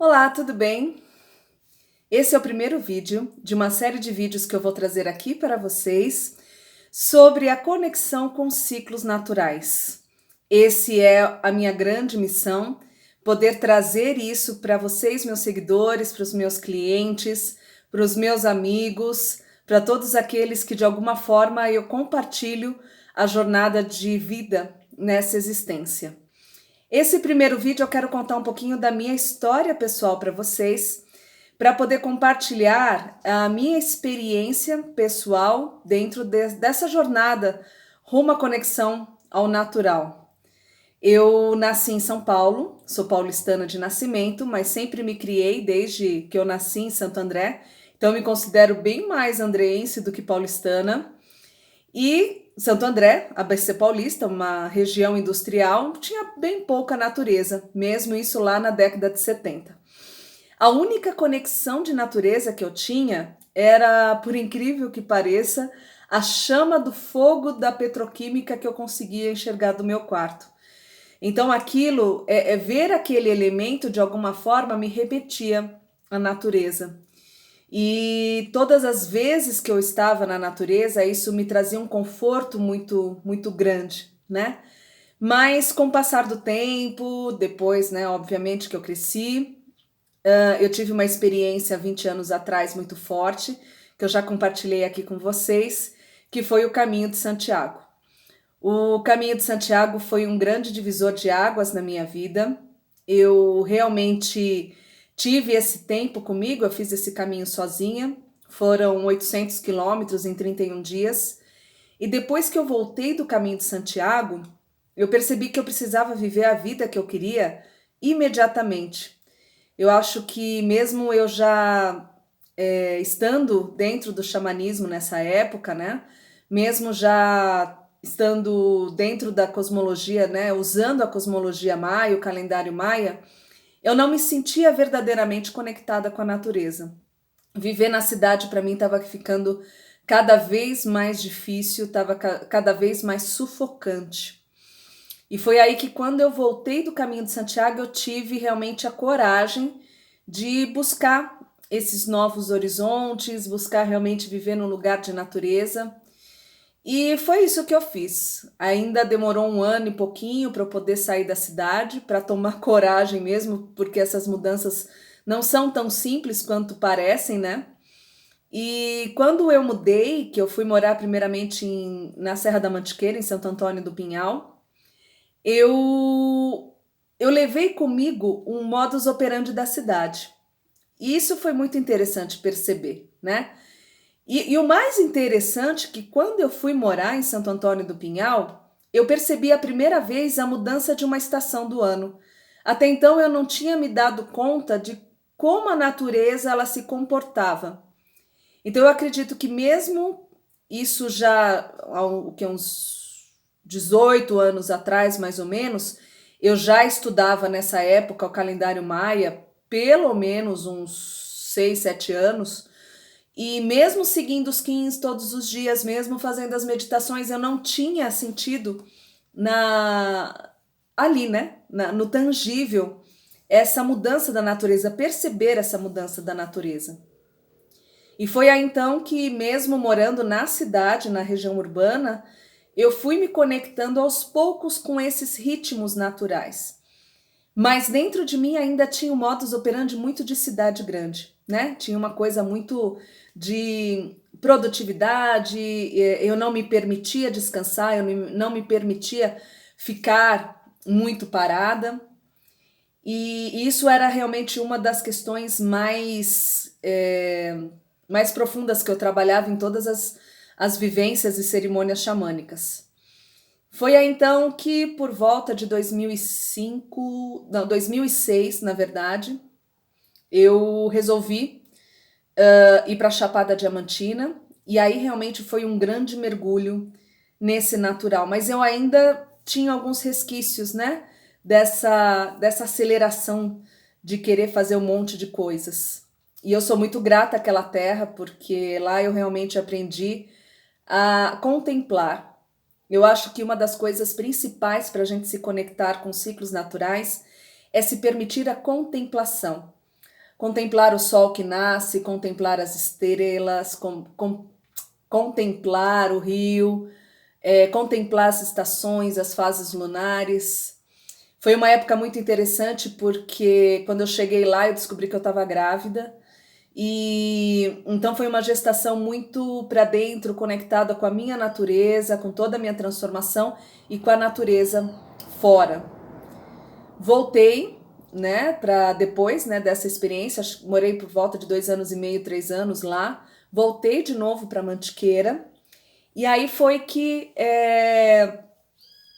Olá, tudo bem? Esse é o primeiro vídeo de uma série de vídeos que eu vou trazer aqui para vocês sobre a conexão com ciclos naturais. Esse é a minha grande missão, poder trazer isso para vocês, meus seguidores, para os meus clientes, para os meus amigos, para todos aqueles que de alguma forma eu compartilho a jornada de vida nessa existência. Esse primeiro vídeo eu quero contar um pouquinho da minha história pessoal para vocês, para poder compartilhar a minha experiência pessoal dentro dessa jornada rumo à conexão ao natural. Eu nasci em São Paulo, sou paulistana de nascimento, mas sempre me criei desde que eu nasci em Santo André, então eu me considero bem mais andreense do que paulistana. E Santo André, ABC Paulista, uma região industrial, tinha bem pouca natureza, mesmo isso lá na década de 70. A única conexão de natureza que eu tinha era, por incrível que pareça, a chama do fogo da petroquímica que eu conseguia enxergar do meu quarto. Então aquilo, ver aquele elemento de alguma forma me remetia à natureza. E todas as vezes que eu estava na natureza, isso me trazia um conforto muito grande, né? Mas com o passar do tempo, depois, né, obviamente que eu cresci, eu tive uma experiência 20 anos atrás muito forte, que eu já compartilhei aqui com vocês, que foi o Caminho de Santiago. O Caminho de Santiago foi um grande divisor de águas na minha vida. Eu realmente tive esse tempo comigo, eu fiz esse caminho sozinha. Foram 800 quilômetros em 31 dias. E depois que eu voltei do Caminho de Santiago, eu percebi que eu precisava viver a vida que eu queria imediatamente. Eu acho que mesmo eu já estando dentro do xamanismo nessa época, né? Mesmo já estando dentro da cosmologia, né? Usando a cosmologia maia, o calendário maia, eu não me sentia verdadeiramente conectada com a natureza. Viver na cidade para mim estava ficando cada vez mais difícil, estava cada vez mais sufocante. E foi aí que quando eu voltei do Caminho de Santiago, eu tive realmente a coragem de buscar esses novos horizontes, buscar realmente viver num lugar de natureza. E foi isso que eu fiz. Ainda demorou um ano e pouquinho para eu poder sair da cidade, para tomar coragem mesmo, porque essas mudanças não são tão simples quanto parecem, né? E quando eu mudei, que eu fui morar primeiramente na Serra da Mantiqueira, em Santo Antônio do Pinhal, eu levei comigo um modus operandi da cidade. E isso foi muito interessante perceber, né? E o mais interessante é que quando eu fui morar em Santo Antônio do Pinhal, eu percebi a primeira vez a mudança de uma estação do ano. Até então eu não tinha me dado conta de como a natureza ela se comportava. Então eu acredito que mesmo isso já há uns 18 anos atrás, mais ou menos, eu já estudava nessa época o calendário maia, pelo menos uns 6, 7 anos, e mesmo seguindo os 15 todos os dias, mesmo fazendo as meditações, eu não tinha sentido na ali, né, no tangível, essa mudança da natureza, perceber essa mudança da natureza. E foi aí então que, mesmo morando na cidade, na região urbana, eu fui me conectando aos poucos com esses ritmos naturais. Mas dentro de mim ainda tinha um modus operandi muito de cidade grande, né? Tinha uma coisa muito de produtividade, eu não me permitia descansar, eu não me permitia ficar muito parada. E isso era realmente uma das questões mais profundas que eu trabalhava em todas as vivências e cerimônias xamânicas. Foi aí então que, por volta de 2005, não, 2006, na verdade, eu resolvi ir para a Chapada Diamantina, e aí realmente foi um grande mergulho nesse natural, mas eu ainda tinha alguns resquícios, né, dessa aceleração de querer fazer um monte de coisas. E eu sou muito grata àquela terra, porque lá eu realmente aprendi a contemplar. Eu acho que uma das coisas principais para a gente se conectar com ciclos naturais é se permitir a contemplação. contemplar o sol que nasce, contemplar as estrelas, contemplar o rio, contemplar as estações, as fases lunares. Foi uma época muito interessante porque quando eu cheguei lá eu descobri que eu estava grávida e então foi uma gestação muito para dentro, conectada com a minha natureza, com toda a minha transformação e com a natureza fora. Voltei, né, para depois, né, dessa experiência, morei por volta de 2 anos e meio, 3 anos lá, voltei de novo para Mantiqueira e aí foi que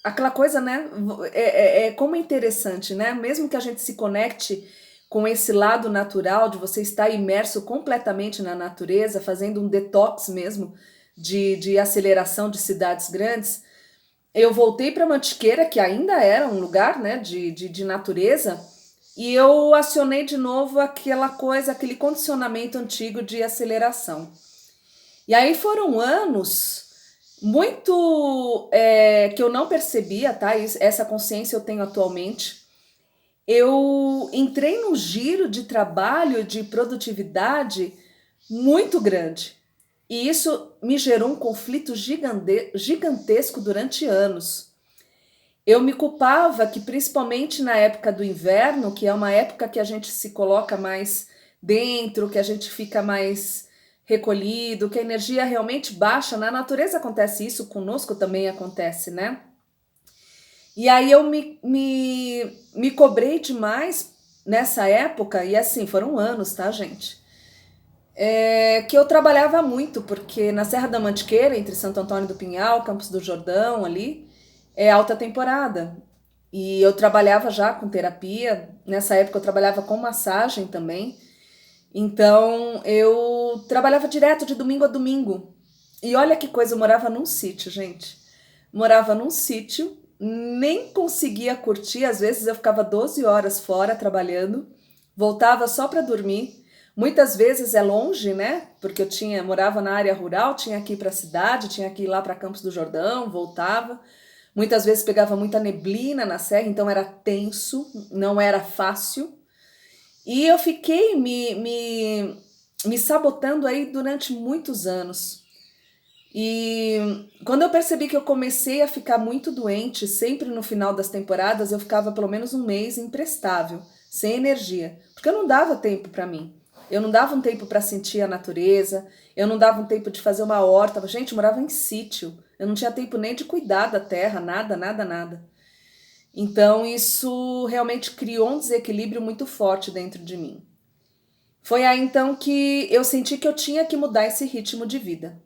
aquela coisa, né? Como é interessante, né? Mesmo que a gente se conecte com esse lado natural de você estar imerso completamente na natureza, fazendo um detox mesmo de aceleração de cidades grandes, eu voltei para Mantiqueira, que ainda era um lugar, né, de natureza, e eu acionei de novo aquela coisa, aquele condicionamento antigo de aceleração. E aí foram anos muito que eu não percebia, tá? Essa consciência eu tenho atualmente. Eu entrei num giro de trabalho, de produtividade muito grande. E isso me gerou um conflito gigantesco durante anos. Eu me culpava que, principalmente na época do inverno, que é uma época que a gente se coloca mais dentro, que a gente fica mais recolhido, que a energia realmente baixa. Na natureza acontece isso, conosco também acontece, né? E aí eu me cobrei demais nessa época, e assim, foram anos, tá, gente? Que eu trabalhava muito, porque na Serra da Mantiqueira, entre Santo Antônio do Pinhal, Campos do Jordão, ali, é alta temporada. E eu trabalhava já com terapia, nessa época eu trabalhava com massagem também. Então eu trabalhava direto de domingo a domingo. E olha que coisa, eu morava num sítio, gente. Morava num sítio, nem conseguia curtir, às vezes eu ficava 12 horas fora trabalhando, voltava só para dormir. Muitas vezes é longe, né? Porque morava na área rural, tinha que ir para a cidade, tinha que ir lá para Campos do Jordão, voltava. Muitas vezes pegava muita neblina na serra, então era tenso, não era fácil. E eu fiquei me sabotando aí durante muitos anos. E quando eu percebi que eu comecei a ficar muito doente, sempre no final das temporadas eu ficava pelo menos um mês imprestável, sem energia, porque eu não dava tempo para mim. Eu não dava um tempo para sentir a natureza, eu não dava um tempo de fazer uma horta. Gente, eu morava em sítio, eu não tinha tempo nem de cuidar da terra, nada, nada, nada. Então isso realmente criou um desequilíbrio muito forte dentro de mim. Foi aí então que eu senti que eu tinha que mudar esse ritmo de vida.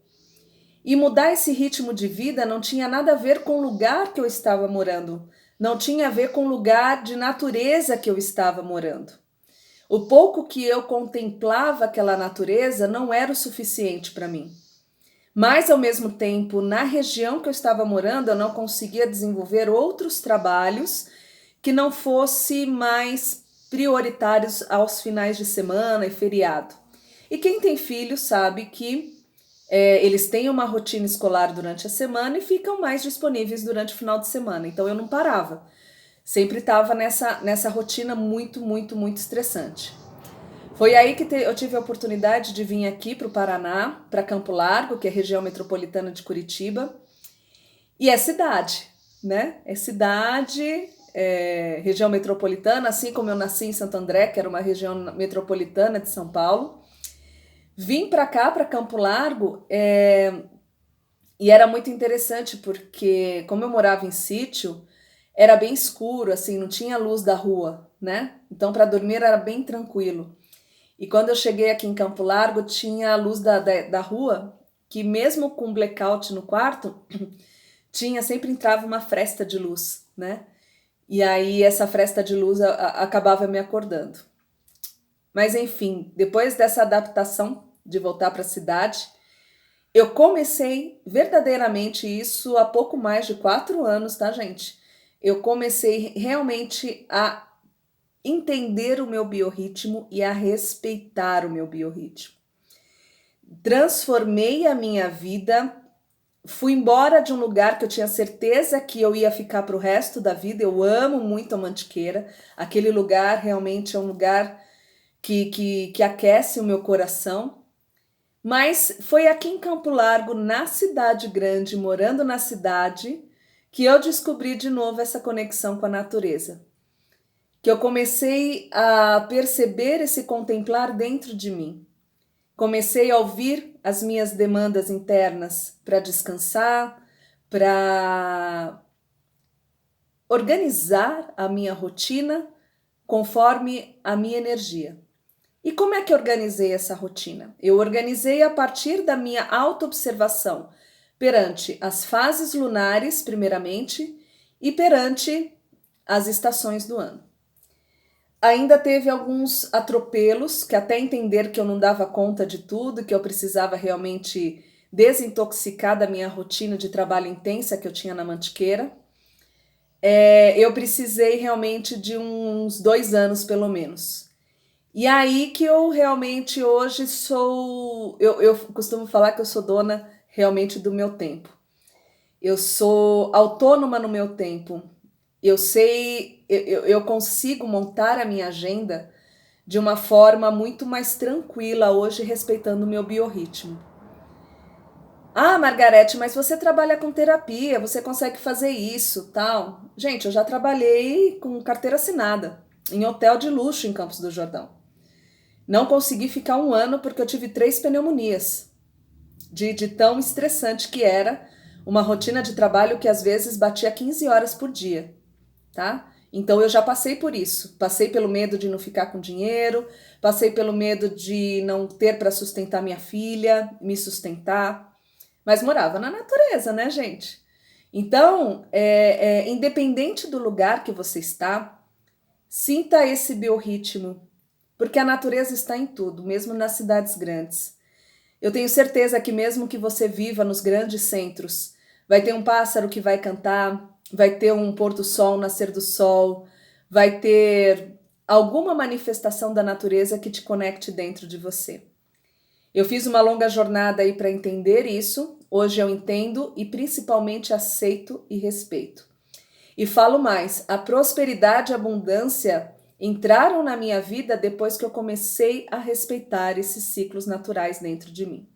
E mudar esse ritmo de vida não tinha nada a ver com o lugar que eu estava morando, não tinha a ver com o lugar de natureza que eu estava morando. O pouco que eu contemplava aquela natureza não era o suficiente para mim. Mas, ao mesmo tempo, na região que eu estava morando, eu não conseguia desenvolver outros trabalhos que não fossem mais prioritários aos finais de semana e feriado. E quem tem filho sabe que eles têm uma rotina escolar durante a semana e ficam mais disponíveis durante o final de semana. Então eu não parava. Sempre estava nessa rotina muito, muito, muito estressante. Foi aí que eu tive a oportunidade de vir aqui para o Paraná, para Campo Largo, que é a região metropolitana de Curitiba. E é cidade, né? É cidade, região metropolitana, assim como eu nasci em Santo André, que era uma região metropolitana de São Paulo. Vim para cá, para Campo Largo, e era muito interessante porque, como eu morava em sítio, era bem escuro, assim, não tinha luz da rua, né? Então, para dormir era bem tranquilo. E quando eu cheguei aqui em Campo Largo, tinha a luz da rua, que mesmo com blackout no quarto, sempre entrava uma fresta de luz, né? E aí essa fresta de luz acabava me acordando. Mas enfim, depois dessa adaptação de voltar para a cidade, eu comecei verdadeiramente isso há pouco mais de 4 anos, tá, gente? Eu comecei realmente a entender o meu biorritmo e a respeitar o meu biorritmo. Transformei a minha vida, fui embora de um lugar que eu tinha certeza que eu ia ficar para o resto da vida. Eu amo muito a Mantiqueira, aquele lugar realmente é um lugar que aquece o meu coração. Mas foi aqui em Campo Largo, na cidade grande, morando na cidade, que eu descobri de novo essa conexão com a natureza. Que eu comecei a perceber esse contemplar dentro de mim. Comecei a ouvir as minhas demandas internas para descansar, para organizar a minha rotina conforme a minha energia. E como é que eu organizei essa rotina? Eu organizei a partir da minha autoobservação perante as fases lunares, primeiramente, e perante as estações do ano. Ainda teve alguns atropelos, que até entender que eu não dava conta de tudo, que eu precisava realmente desintoxicar da minha rotina de trabalho intensa que eu tinha na Mantiqueira. Eu precisei realmente de uns 2 anos, pelo menos. E aí que eu realmente hoje sou... Eu costumo falar que eu sou dona realmente do meu tempo. Eu sou autônoma no meu tempo. Eu sei, eu consigo montar a minha agenda de uma forma muito mais tranquila hoje, respeitando o meu biorritmo. Ah, Margarete, mas você trabalha com terapia, você consegue fazer isso, tal. Gente, eu já trabalhei com carteira assinada, em hotel de luxo em Campos do Jordão. Não consegui ficar 1 ano porque eu tive 3 pneumonias, de tão estressante que era uma rotina de trabalho que às vezes batia 15 horas por dia, tá? Então eu já passei por isso, passei pelo medo de não ficar com dinheiro, passei pelo medo de não ter para sustentar minha filha, me sustentar, mas morava na natureza, né, gente? Então, independente do lugar que você está, sinta esse biorritmo, porque a natureza está em tudo, mesmo nas cidades grandes. Eu tenho certeza que mesmo que você viva nos grandes centros, vai ter um pássaro que vai cantar, vai ter um pôr do sol, um nascer do sol, vai ter alguma manifestação da natureza que te conecte dentro de você. Eu fiz uma longa jornada aí para entender isso, hoje eu entendo e principalmente aceito e respeito. E falo mais, a prosperidade e a abundância entraram na minha vida depois que eu comecei a respeitar esses ciclos naturais dentro de mim.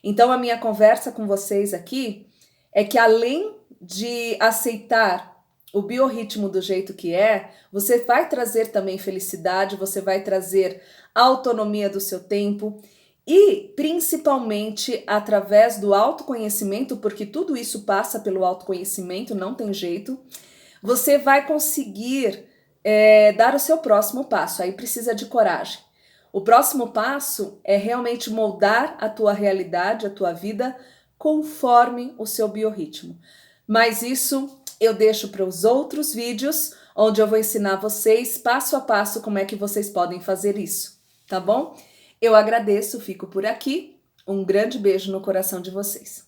Então a minha conversa com vocês aqui é que além de aceitar o biorritmo do jeito que é, você vai trazer também felicidade, você vai trazer autonomia do seu tempo e principalmente através do autoconhecimento, porque tudo isso passa pelo autoconhecimento, não tem jeito, você vai conseguir dar o seu próximo passo. Aí precisa de coragem. O próximo passo é realmente moldar a tua realidade, a tua vida, conforme o seu biorritmo. Mas isso eu deixo para os outros vídeos, onde eu vou ensinar vocês passo a passo como é que vocês podem fazer isso, tá bom? Eu agradeço, fico por aqui. Um grande beijo no coração de vocês.